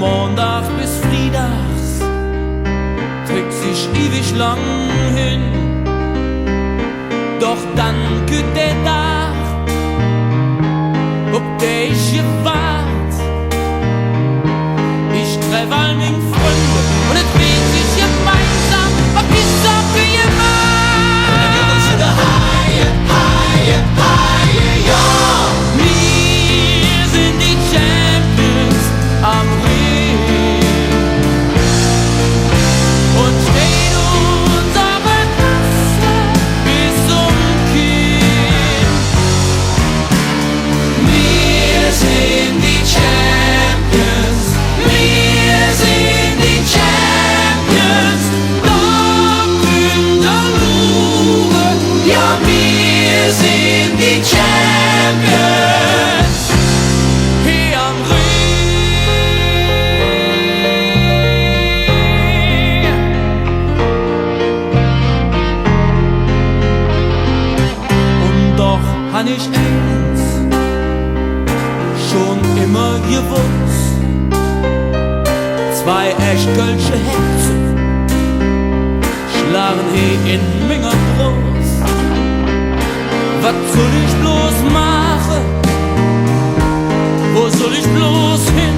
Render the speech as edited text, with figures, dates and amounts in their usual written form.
Montags bis Freitags trägt sich ewig lang hin. Doch dann geht der Tag, ob der ich gewahrt. Ich treff all meine Freunde und es dreht sich gemeinsam auf die Socke gemacht. Und dann geht uns wieder Haie, Haie, Haie, ja. Wir sind die Champions am Ring und steht unsere Tasse bis zum Kinn. Wir sind die Champions, wir sind die Champions, da in der Ruhe, ja wir sind die Champions hier am Ring. Und doch han ich eins schon immer gewusst: zwei echt kölsche Herzen schlagen in meiner Brust. Was soll ich bloß machen? Wo soll ich bloß hin?